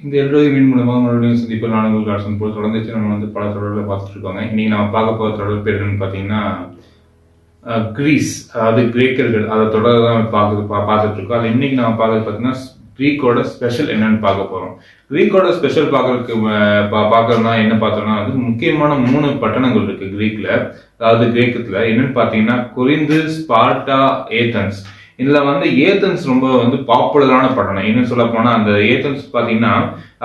இந்த 70 மீன் மூலமாக மறுபடியும் சந்திப்பில் நாடுகள் காட்சன் போல் தொடர்ந்துச்சு நம்ம வந்து பல தொடர்களை பார்த்துட்டு இருக்கோங்க. இன்னைக்கு நம்ம பார்க்க போகிற தொடர் பேர் என்னன்னு பார்த்தீங்கன்னா கிரீஸ், அதாவது கிரேக்கர்கள், அதை தொடர் தான் பார்த்துட்டு இருக்கோம். அது இன்னைக்கு நம்ம பார்க்கறது பார்த்தீங்கன்னா கிரீக்கோட ஸ்பெஷல் என்னன்னு பார்க்க போறோம். கிரீக்கோட ஸ்பெஷல் பார்க்கறதுனா என்ன பார்த்தோம்னா வந்து முக்கியமான 3 பட்டணங்கள் இருக்கு கிரீக்ல, அதாவது கிரேக்கத்துல. என்னன்னு பார்த்தீங்கன்னா கொரிந்து, ஸ்பார்ட்டா, ஏதென்ஸ். இதுல வந்து ஏதென்ஸ் ரொம்ப வந்து பாப்புலரான பட்டணம். இன்னும் சொல்ல போனா அந்த ஏதென்ஸ் பாத்தீங்கன்னா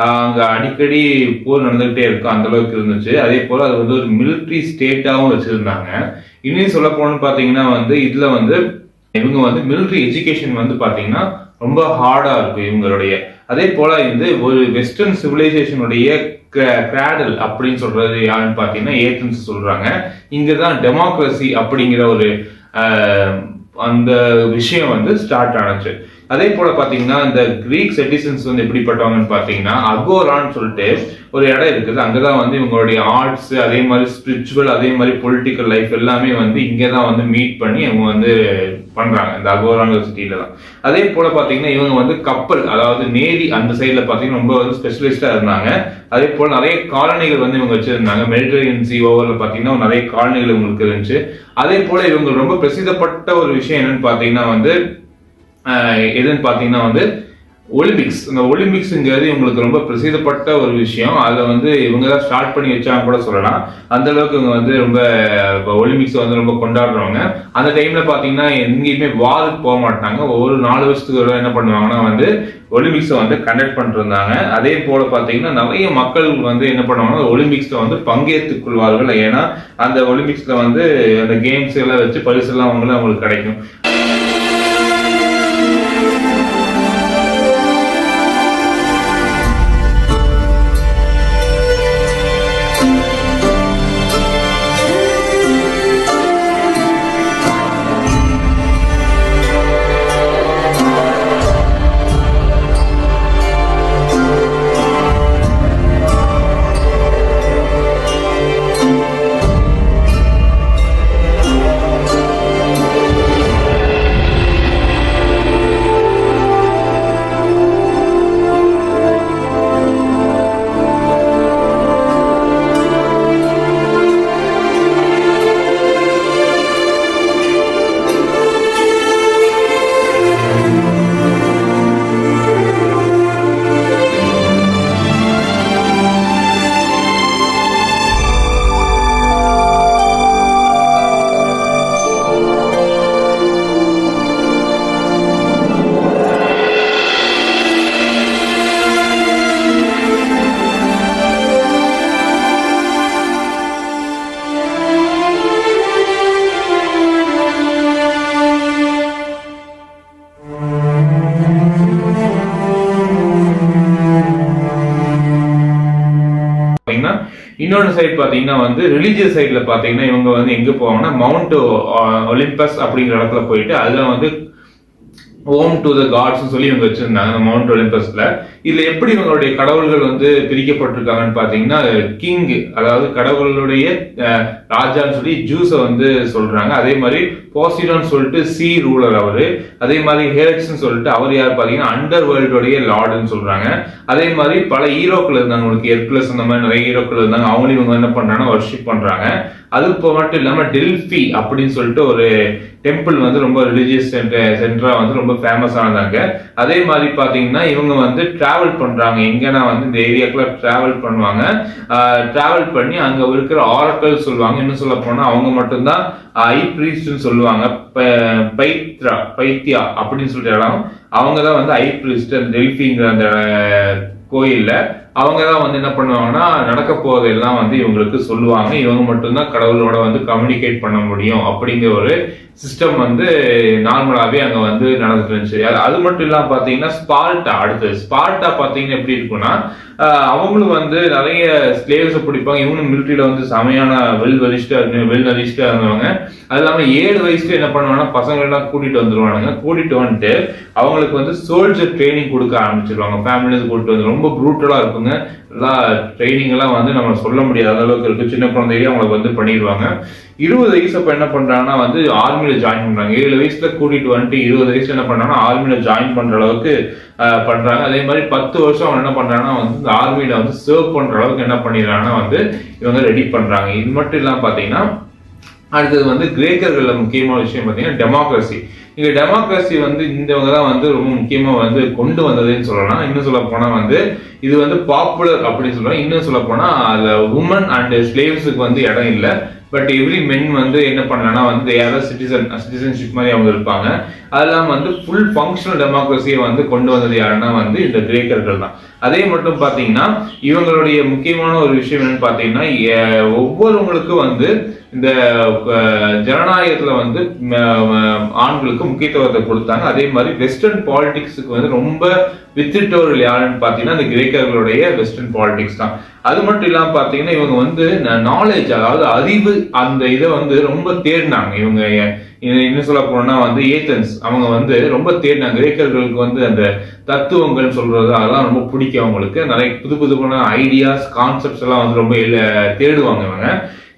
அங்க அடிக்கடி போர் நடந்துகிட்டே இருக்கும், அந்த அளவுக்கு இருந்துச்சு. அதே போல அது வந்து ஒரு மிலிட்ரி ஸ்டேட்டாவும் வச்சிருந்தாங்க. இன்னும் சொல்ல போனோம்னு பாத்தீங்கன்னா வந்து இதுல வந்து இவங்க வந்து மிலிட்ரி எஜுகேஷன் வந்து பாத்தீங்கன்னா ரொம்ப ஹார்டா இருக்கும் இவங்களுடைய. அதே போல வந்து ஒரு வெஸ்டர்ன் சிவிலைசேஷனுடைய கிராடல் அப்படின்னு சொல்றது யாருன்னு பாத்தீங்கன்னா ஏதென்ஸ் சொல்றாங்க. இங்கதான் டெமோக்ரஸி அப்படிங்கிற ஒரு அந்த விஷயம் வந்து ஸ்டார்ட் ஆனச்சு. அதே போல பாத்தீங்கன்னா இந்த கிரீக் சிட்டிசன்ஸ் வந்து எப்படிப்பட்டவங்கன்னு பாத்தீங்கன்னா அகோரான்னு சொல்லிட்டு ஒரு இடம் இருக்குது. அங்கதான் வந்து இவங்களுடைய ஆர்ட்ஸ், அதே மாதிரி ஸ்பிரிச்சுவல், அதே மாதிரி பொலிட்டிக்கல் லைஃப் எல்லாமே வந்து இங்கதான் வந்து மீட் பண்ணி இவங்க வந்து பண்றாங்க, இந்த அகோராங்கிற சிட்டில தான். அதே போல பாத்தீங்கன்னா இவங்க வந்து கப்பல், அதாவது நேவி அந்த சைட்ல பாத்தீங்கன்னா ரொம்ப வந்து ஸ்பெஷலிஸ்டா இருந்தாங்க. அதே போல நிறைய காலனிகள் வந்து இவங்க வச்சிருந்தாங்க. மெடிட்டரேனியன் சி ஓவர்ல பாத்தீங்கன்னா நிறைய காலனிகள் இவங்களுக்கு இருந்துச்சு. அதே போல இவங்க ரொம்ப பிரசித்தப்பட்ட ஒரு விஷயம் என்னன்னு பாத்தீங்கன்னா வந்து ஒலிம்பிக்ஸ். இந்த ஒலிம்பிக்ஸ்ங்கிறது இவங்களுக்கு ரொம்ப பிரசித்தப்பட்ட ஒரு விஷயம். அதை வந்து இவங்க தான் ஸ்டார்ட் பண்ணி வச்சாங்க கூட சொல்லலாம். அந்த அளவுக்கு இவங்க வந்து ரொம்ப ஒலிம்பிக்ஸ் வந்து ரொம்ப கொண்டாடுறவங்க. அந்த டைம்ல பாத்தீங்கன்னா எங்கேயுமே வாருக்கு போக மாட்டாங்க. ஒவ்வொரு 4 வருஷத்துக்கு என்ன பண்ணுவாங்கன்னா வந்து ஒலிம்பிக்ஸை வந்து கண்டக்ட் பண்ணிட்டு இருந்தாங்க. அதே போல பாத்தீங்கன்னா நிறைய மக்கள் வந்து என்ன பண்ணுவாங்கன்னா ஒலிம்பிக்ஸ்ல வந்து பங்கேற்றுக் கொள்வார்கள். ஏன்னா அந்த ஒலிம்பிக்ஸ்ல வந்து அந்த கேம்ஸ் எல்லாம் வச்சு பரிசு எல்லாம் அவங்களுக்கு கிடைக்கும். இன்னொரு சைட் பாத்தீங்கன்னா வந்து ரிலீஜியஸ் சைட்ல பாத்தீங்கன்னா இவங்க வந்து எங்க போவாங்கன்னா மவுண்ட் ஒலிம்பஸ் அப்படிங்கிற இடத்துல போயிட்டு அதுல வந்து ஓம் டு த காட்ஸ் சொல்லி இவங்க வச்சிருந்தாங்க மவுண்ட் ஒலிம்பஸ்ல. இதுல எப்படி இவங்களுடைய கடவுள்கள் வந்து பிரிக்கப்பட்டிருக்காங்கன்னு பாத்தீங்கன்னா கிங், அதாவது கடவுளுடைய ராஜான்னு சொல்லி ஜூஸ வந்து சொல்றாங்க. அதே மாதிரி போசிடான் சொல்லிட்டு சி ரூலர் அவரு. அதே மாதிரி ஹேரக்ஸ்ன்னு சொல்லிட்டு அவர் யார் பாத்தீங்கன்னா அண்டர் வேர்ல்டுடைய லார்டுன்னு சொல்றாங்க. அதே மாதிரி பல ஹீரோக்கள் இருந்தாங்க, உங்களுக்கு ஹெர்குலஸ் அந்த மாதிரி நிறைய ஹீரோக்கள் இருந்தாங்க. அவங்களும் இவங்க என்ன பண்றாங்கன்னா வர்ஷிப் பண்றாங்க. அது மட்டும் இல்லாம டெல்பி அப்படின்னு சொல்லிட்டு ஒரு டெம்பிள் வந்து ரொம்ப ரிலீஜியஸ் சென்டரா வந்து ரொம்ப ஃபேமஸ் ஆனதாங்க. அதே மாதிரி பாத்தீங்கன்னா இவங்க வந்து டிராவல் பண்றாங்க. எங்கன்னா வந்து இந்த ஏரியாக்குள்ள டிராவல் பண்ணுவாங்க. டிராவல் பண்ணி அங்க இருக்கிற ஆரக்கல் சொல்லுவாங்க. இன்னும் சொல்ல போனா அவங்க மட்டும்தான் ஐ பிரீஸ்ட்னு சொல்லுவாங்க. பைத்தியா அப்படின்னு சொல்லிட்டு இடம், அவங்கதான் வந்து ஐ பிரீஸ்ட். அந்த டெல்பிங்கிற அந்த கோயில்ல அவங்கதான் வந்து என்ன பண்ணுவாங்கன்னா நடக்க போவதெல்லாம் வந்து இவங்களுக்கு சொல்லுவாங்க. இவங்க மட்டும்தான் கடவுளோட வந்து கம்யூனிகேட் பண்ண முடியும் அப்படிங்கிற ஒரு சிஸ்டம் வந்து நார்மலாவே அங்க வந்து நடந்துட்டு இருந்துச்சு. அது மட்டும் இல்லாம பாத்தீங்கன்னா ஸ்பார்ட்டா, அடுத்து ஸ்பார்ட்டா பாத்தீங்கன்னா எப்படி இருக்குன்னா அவங்களும் வந்து நிறைய ஸ்லேவ்ஸை பிடிப்பாங்க. இவங்களும் மிலிட்ரியில வந்து செமையான வெல் நரிஷ்டா இருந்தவங்க. அது இல்லாம 7 வயசுல என்ன பண்ணுவாங்கன்னா பசங்க எல்லாம் கூட்டிட்டு வந்துருவானுங்க. கூட்டிட்டு வந்துட்டு அவங்களுக்கு வந்து சோல்ஜர் ட்ரைனிங் கொடுக்க ஆரம்பிச்சிருவாங்க. ஃபேமிலியில கூட்டிட்டு வந்து ரொம்ப ப்ரூட்டலா இருக்கும் இவங்க எல்லா ட்ரைனிங் எல்லாம் வந்து நம்ம சொல்ல முடியாத அளவுக்கு இருக்கு. சின்ன குழந்தையிலேயே அவங்களுக்கு வந்து பண்ணிடுவாங்க. 20 வயசு அப்ப என்ன பண்றாங்கன்னா வந்து ஆர்மியில ஜாயின் பண்றாங்க. 7 வயசுல கூட்டிட்டு வந்துட்டு 20 வயசுல என்ன பண்றாங்கன்னா ஆர்மியில ஜாயின் பண்ற அளவுக்கு பண்றாங்க. அதே மாதிரி 10 வருஷம் அவங்க என்ன பண்றாங்கன்னா வந்து இந்த ஆர்மியில வந்து சர்வ் பண்ற அளவுக்கு என்ன பண்ணிடுறாங்கன்னா வந்து இவங்க ரெடி பண்றாங்க. இது மட்டும் இல்லாம பாத்தீங்கன்னா அடுத்தது வந்து கிரேக்கர்கள்ல முக்கியமான விஷயம் பாத்தீங்கன்னா டெமோக்ரஸி. இங்க டெமோக்ரஸி வந்து இந்தவங்க தான் வந்து ரொம்ப முக்கியமா வந்து கொண்டு வந்ததுன்னு சொல்லலாம். இன்னும் சொல்ல போனா வந்து இது வந்து பாப்புலர் அப்படின்னு சொல்லுவாங்க. இன்னும் சொல்ல போனா அதுல உமன் அண்ட் ஸ்லேவ்ஸுக்கு வந்து இடம் இல்லை. பட் எவ்ரி மென் வந்து என்ன பண்ணலன்னா வந்து சிட்டிசன்ஷிப் மாதிரி அவங்க இருப்பாங்க. அதெல்லாம் வந்து ஃபுல் ஃபங்க்ஷனல் டெமோக்ரஸியை வந்து கொண்டு வந்தது யாருன்னா வந்து இந்த கிரேக்கர்கள் தான். அதே மட்டும் பாத்தீங்கன்னா இவங்களுடைய முக்கியமான ஒரு விஷயம் என்னன்னு பாத்தீங்கன்னா ஒவ்வொருவங்களுக்கும் வந்து இந்த ஜனநாயகத்துல வந்து ஆண்களுக்கு முக்கியத்துவத்தை கொடுத்தாங்க. அதே மாதிரி வெஸ்டர்ன் பாலிடிக்ஸுக்கு வந்து ரொம்ப வித்திட்டவர்கள் யாருன்னு பாத்தீங்கன்னா இந்த கிரேக்கர்களுடைய வெஸ்டர்ன் பாலிடிக்ஸ் தான். அது மட்டும் இல்லாம பாத்தீங்கன்னா இவங்க வந்து நாலேஜ், அதாவது அறிவு, அந்த இதை வந்து ரொம்ப தேடினாங்க. இவங்க இன்னும் சொல்ல போனா வந்து ஏத்தன்ஸ் அவங்க வந்து ரொம்ப தேடினாங்க. கிரேக்கர்களுக்கு வந்து அந்த தத்துவங்கள் சொல்றது அதெல்லாம் ரொம்ப பிடிக்கும். அவங்களுக்கு நிறைய புது புதுமான ஐடியாஸ், கான்செப்ட்ஸ் எல்லாம் வந்து ரொம்ப தேடுவாங்க இவங்க.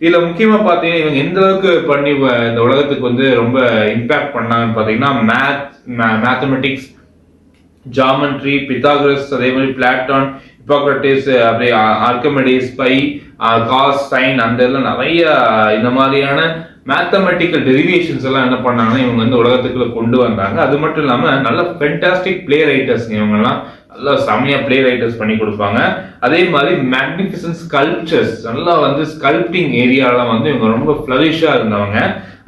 இதுல முக்கியமா பாத்தீங்கன்னா இவங்க எந்த அளவுக்கு பண்ணி இந்த உலகத்துக்கு வந்து ரொம்ப இம்பாக்ட் பண்ணாங்கன்னு பாத்தீங்கன்னா மேத்தமெட்டிக்ஸ், ஜாமெட்ரி, பித்தாகரஸ், அதே மாதிரி பிளாட்டான், ஹிப்போக்ரட்டிஸ், அப்படியே ஆர்கிமெடிஸ், பை, காஸ், சைன், அந்த எல்லாம் நிறைய இந்த மாதிரியான மேத்தமெட்டிக்கல் டெரிவேஷன்ஸ் எல்லாம் என்ன பண்ணாங்கன்னா இவங்க வந்து உலகத்துக்குள்ள கொண்டு வந்தாங்க. அது மட்டும் இல்லாம நல்ல ஃபென்டாஸ்டிக் பிளே ரைட்டர்ஸ், இவங்க எல்லாம் நல்லா செமையா பிளே ரைட்டர்ஸ் பண்ணி கொடுப்பாங்க. அதே மாதிரி மேக்னிஃபிசன்ட் ஸ்கல்ப்சர்ஸ், நல்லா வந்து ஸ்கல்ப்டிங் ஏரியாலாம் வந்து இவங்க ரொம்ப ஃபிளரிஷா இருந்தவங்க.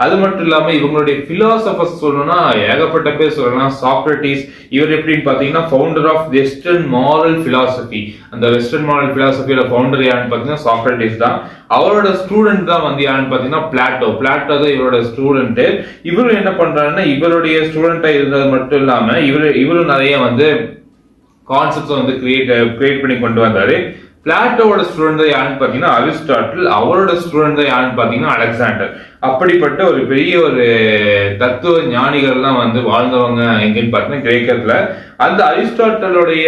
அது மட்டும் இல்லாம இவங்களுடைய பிலாசபர்ஸ் சொல்லணும்னா ஏகப்பட்ட பேர் சொல்லலாம். சாக்ரட்டிஸ், இவர் எப்படின்னு பாத்தீங்கன்னா founder of western moral philosophy. அந்த வெஸ்டர்ன் மாரல் பிலாசபியோட ஃபவுண்டர் யாருன்னு பாத்தீங்கன்னா சாக்ரட்டிஸ் தான். அவரோட ஸ்டூடெண்ட் தான் வந்து யாருன்னு பாத்தீங்கன்னா பிளாட்டோ தான் இவரோட ஸ்டூடெண்ட். இவரும் என்ன பண்றாருன்னா இவருடைய ஸ்டூடெண்டா இருந்தது மட்டும் இல்லாம இவரும் நிறைய வந்து கான்செப்ட்ஸ் வந்து கிரியேட் பண்ணி கொண்டு வந்தாரு. பிளாட்டோட ஸ்டூடெண்ட் தான் யாருன்னு பாத்தீங்கன்னா அரிஸ்டாட்டில். அவரோட ஸ்டூடெண்ட் தான் யாருன்னு பாத்தீங்கன்னா அலெக்சாண்டர். அப்படிப்பட்ட ஒரு பெரிய ஒரு தத்துவ ஞானிகள்லாம் வந்து வாழ்ந்தவங்க எங்கன்னு பாத்தீங்கன்னா கிரேக்கத்துல. அந்த அரிஸ்டாட்டலுடைய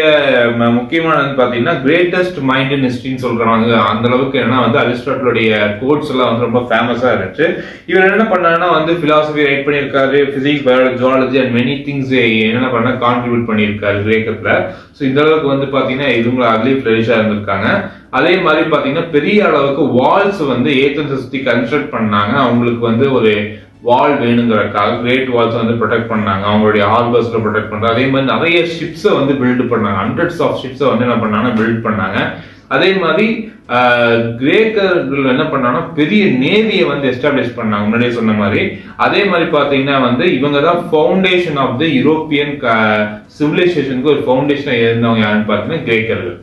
முக்கியமானது பாத்தீங்கன்னா கிரேட்டஸ்ட் மைண்ட் இன் ஹிஸ்டரின்னு சொல்றாங்க. அந்த அளவுக்கு என்ன வந்து அரிஸ்டாட்டலுடைய கோட்ஸ் எல்லாம் வந்து ரொம்ப ஃபேமஸா இருந்துச்சு. இவர் என்ன பண்ணாருன்னா வந்து பிலாசபி ரைட் பண்ணியிருக்காரு, physics, biology, zoology and many things என்ன பண்ண கான்ட்ரிபியூட் பண்ணியிருக்காரு கிரேக்கத்துல. ஸோ இந்த அளவுக்கு வந்து பாத்தீங்கன்னா இவங்க அதுலயும் ஃபிளரிஷா இருந்திருக்காங்க. அதே மாதிரி பாத்தீங்கன்னா பெரிய அளவுக்கு வால்ஸ் வந்து ஏத்தன்ஸை சுத்தி கன்ஸ்ட்ரக்ட் பண்ணாங்க. அவங்களுக்கு வந்து ஒரு வால் வேணுங்கிறதுக்காக கிரேட் வால்ஸ் வந்து ப்ரொடெக்ட் பண்ணாங்க. அவங்களுடைய ஹார்பர்ஸ்ல ப்ரொடெக்ட் பண்றாங்க. அதே மாதிரி நிறைய ஷிப்ஸை வந்து பில்ட் பண்ணாங்க. ஹண்ட்ரட்ஸ் ஆஃப் ஷிப்ஸை வந்து என்ன பண்ணாங்கன்னா பில்ட் பண்ணாங்க. அதே மாதிரி கிரேக்கர்கள் என்ன பண்ணாங்கன்னா பெரிய நேவியை வந்து எஸ்டாப்ளிஷ் பண்ணாங்க முன்னாடியே சொன்ன மாதிரி. அதே மாதிரி பாத்தீங்கன்னா வந்து இவங்க தான் ஃபவுண்டேஷன் ஆஃப் த யூரோப்பியன் சிவிலைசேஷனுக்கு ஒரு ஃபவுண்டேஷனா இருந்தவங்க யாருன்னு பாத்தீங்கன்னா கிரேக்கர்கள்.